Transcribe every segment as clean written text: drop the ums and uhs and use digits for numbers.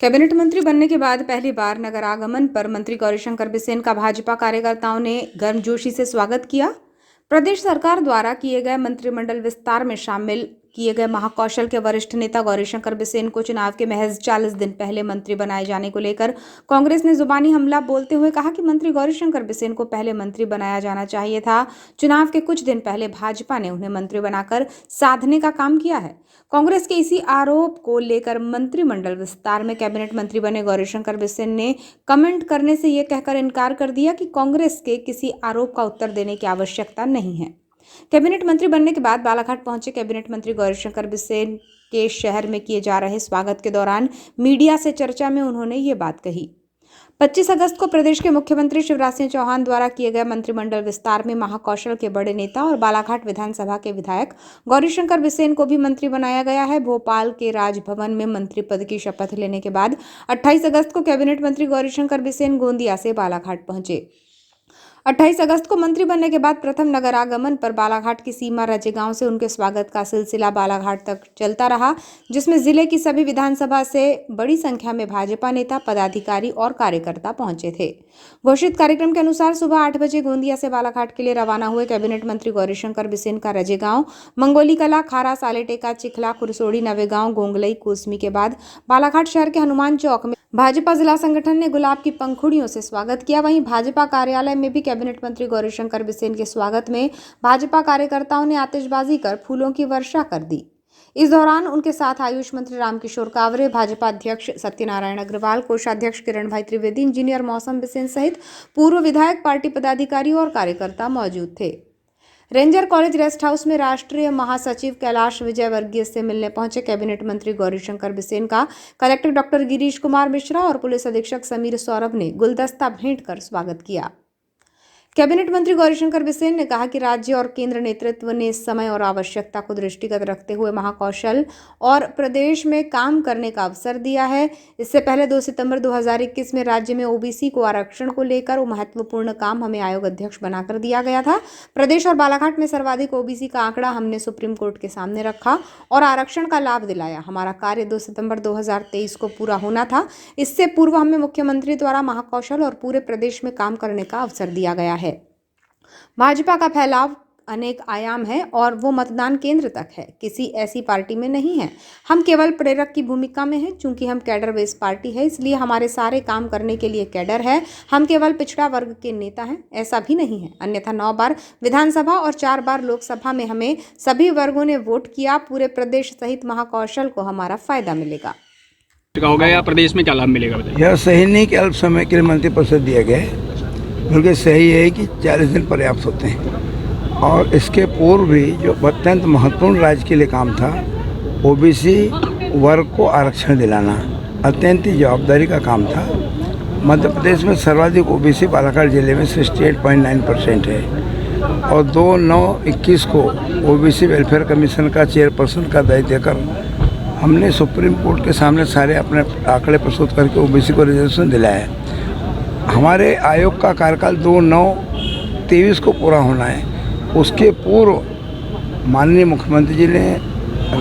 Cabinet मंत्री बनने के बाद पहली बार नगर आगमन पर मंत्री गौरीशंकर बिसेन का भाजपा कार्यकर्ताओं ने गर्मजोशी से स्वागत किया। प्रदेश सरकार द्वारा किए गए मंत्रिमंडल विस्तार में शामिल किए गए महाकौशल के वरिष्ठ नेता गौरीशंकर बिसेन को चुनाव के महज 40 दिन पहले मंत्री बनाए जाने को लेकर कांग्रेस ने जुबानी हमला बोलते हुए कहा कि मंत्री गौरीशंकर बिसेन को पहले मंत्री बनाया जाना चाहिए था। चुनाव के कुछ दिन पहले भाजपा ने उन्हें मंत्री बनाकर साधने का काम किया है। कांग्रेस के इसी आरोप को लेकर मंत्रिमंडल विस्तार में कैबिनेट मंत्री बने गौरीशंकर बिसेन ने कमेंट करने से यह कहकर इनकार कर दिया कि कांग्रेस के किसी आरोप का उत्तर देने की आवश्यकता नहीं है। कैबिनेट मंत्री बनने के बाद बालाघाट पहुंचे कैबिनेट मंत्री गौरीशंकर बिसेन के शहर में किए जा रहे स्वागत के दौरान मीडिया से चर्चा में उन्होंने ये बात कही। 25 अगस्त को प्रदेश के मुख्यमंत्री शिवराज सिंह चौहान द्वारा किए गए मंत्रिमंडल विस्तार में महाकौशल के बड़े नेता और बालाघाट विधानसभा के विधायक गौरीशंकर बिसेन को भी मंत्री बनाया गया है। भोपाल के राजभवन में मंत्री पद की शपथ लेने के बाद 28 अगस्त को कैबिनेट मंत्री गौरीशंकर बिसेन गोंदिया से बालाघाट पहुंचे। 28 अगस्त को मंत्री बनने के बाद प्रथम नगर आगमन पर बालाघाट की सीमा रजेगांव से उनके स्वागत का सिलसिला बालाघाट तक चलता रहा, जिसमें जिले की सभी विधानसभा से बड़ी संख्या में भाजपा नेता, पदाधिकारी और कार्यकर्ता पहुंचे थे। घोषित कार्यक्रम के अनुसार सुबह 8 बजे गोंदिया से बालाघाट के लिए रवाना हुए कैबिनेट मंत्री गौरीशंकर बिसेन का रजेगांव, मंगोली कला, खारा, सालेटेका, चिखला, खुरसोड़ी, नवेगांव, गोंगलई, कोसमी के बाद बालाघाट शहर के हनुमान चौक में भाजपा जिला संगठन ने गुलाब की पंखुड़ियों से स्वागत किया। वहीं भाजपा कार्यालय में भी कैबिनेट मंत्री गौरीशंकर बिसेन के स्वागत में भाजपा कार्यकर्ताओं ने आतिशबाजी कर फूलों की वर्षा कर दी। इस दौरान उनके साथ आयुष मंत्री रामकिशोर कावरे, भाजपा अध्यक्ष सत्यनारायण अग्रवाल, कोषाध्यक्ष किरण भाई त्रिवेदी, इंजीनियर मौसम बिसेन सहित पूर्व विधायक, पार्टी पदाधिकारी और कार्यकर्ता मौजूद थे। रेंजर कॉलेज रेस्ट हाउस में राष्ट्रीय महासचिव कैलाश विजयवर्गीय से मिलने पहुंचे कैबिनेट मंत्री गौरीशंकर बिसेन का कलेक्टर डॉक्टर गिरीश कुमार मिश्रा और पुलिस अधीक्षक समीर सौरभ ने गुलदस्ता भेंट कर स्वागत किया। कैबिनेट मंत्री गौरीशंकर बिसेन ने कहा कि राज्य और केंद्र नेतृत्व ने समय और आवश्यकता को दृष्टिगत रखते हुए महाकौशल और प्रदेश में काम करने का अवसर दिया है। इससे पहले 2 सितंबर 2021 में राज्य में ओबीसी को आरक्षण को लेकर महत्वपूर्ण काम हमें आयोग अध्यक्ष बनाकर दिया गया था। प्रदेश और बालाघाट में सर्वाधिक ओबीसी का आंकड़ा हमने सुप्रीम कोर्ट के सामने रखा और आरक्षण का लाभ दिलाया। हमारा कार्य 2 सितंबर 2023 को पूरा होना था। इससे पूर्व हमें मुख्यमंत्री द्वारा महाकौशल और पूरे प्रदेश में काम करने का अवसर दिया गया है। भाजपा का फैलाव अनेक आयाम है और वो मतदान केंद्र तक है, किसी ऐसी पार्टी में नहीं है। हम केवल प्रेरक की भूमिका में हैं। चूंकि हम कैडर बेस्ड पार्टी है, इसलिए हमारे सारे काम करने के लिए कैडर है। हम केवल पिछड़ा वर्ग के नेता हैं, ऐसा भी नहीं है। अन्यथा 9 बार विधानसभा और 4 बार लोकसभा में हमें सभी वर्गों ने वोट किया। पूरे प्रदेश सहित महाकौशल को हमारा फायदा मिलेगा। होगा या प्रदेश में क्या लाभ मिलेगा? यह सही नहीं कि अल्प समय के लिए मंत्रिपरिषद दिया गया है, बल्कि सही है कि 40 दिन पर्याप्त होते हैं। और इसके पूर्व भी जो अत्यंत महत्वपूर्ण राज्य के लिए काम था, ओबीसी वर्ग को आरक्षण दिलाना अत्यंत ही जवाबदारी का काम था। मध्य प्रदेश में सर्वाधिक ओबीसी बालाघाट जिले में 68.9% है और 2/9/21 को ओबीसी वेलफेयर कमीशन का चेयरपर्सन का दायित्व देकर हमने सुप्रीम कोर्ट के सामने सारे अपने आंकड़े प्रस्तुत करके ओबीसी को रिजर्वेशन दिलाया है। हमारे आयोग का कार्यकाल 2/9/23 को पूरा होना है। उसके पूर्व माननीय मुख्यमंत्री जी ने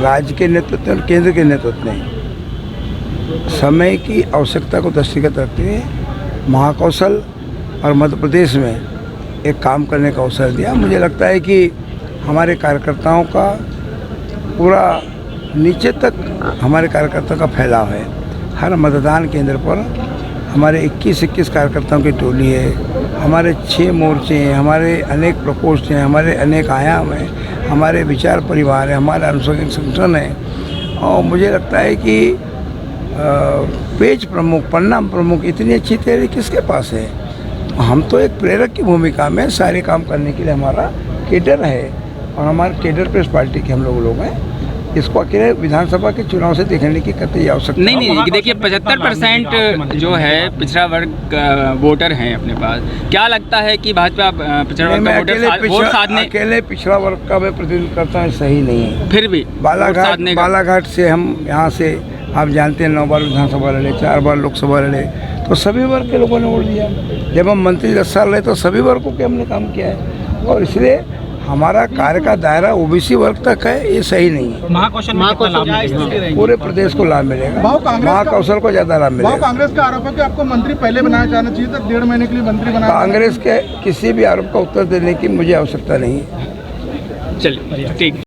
राज्य के नेतृत्व और केंद्र के नेतृत्व ने समय की आवश्यकता को दृष्टिगत रखते हुए महाकौशल और मध्य प्रदेश में एक काम करने का अवसर दिया। मुझे लगता है कि हमारे कार्यकर्ताओं का पूरा नीचे तक हमारे कार्यकर्ताओं का फैलाव है। हर मतदान केंद्र पर हमारे 21 कार्यकर्ताओं की टोली है। हमारे 6 मोर्चे हैं, हमारे अनेक प्रकोष्ठ हैं, हमारे अनेक आयाम हैं, हमारे विचार परिवार है, हमारा अनुसंधान संगठन है। और मुझे लगता है कि पेज प्रमुख, परिणाम प्रमुख, इतनी अच्छी तैयारी किसके पास है? हम तो एक प्रेरक की भूमिका में सारे काम करने के लिए हमारा केडर है और हमारे केडर प्रेस पार्टी के हम लोग हैं। इसको अकेले विधानसभा के चुनाव से देखने की कतई आवश्यकता नहीं। देखिए 75% जो है पिछड़ा वर्ग वोटर हैं अपने पास। क्या लगता है कि भाजपा पिछड़ा वर्ग का वोट साधने अकेले पिछड़ा वर्ग का मैं प्रतिनिधित्व करता हूँ, सही नहीं है। फिर भी बालाघाट से हम यहाँ से आप जानते हैं 9 बार विधानसभा लड़े, 4 बार लोकसभा लड़े, तो सभी वर्ग के लोगों ने वोट दिया। जब हम मंत्री 10 साल रहे तो सभी वर्गों के हमने काम किया है और इसलिए हमारा कार्य का दायरा ओबीसी वर्ग तक है, ये सही नहीं है। महाकौशल पूरे प्रदेश को लाभ मिलेगा, महाकौशल को ज्यादा लाभ मिलेगा। कांग्रेस का आरोप है कि आपको मंत्री पहले बनाया जाना चाहिए था, 1.5 महीने के लिए मंत्री बनाया। कांग्रेस के किसी भी आरोप का उत्तर देने की मुझे आवश्यकता नहीं है। चलिए ठीक।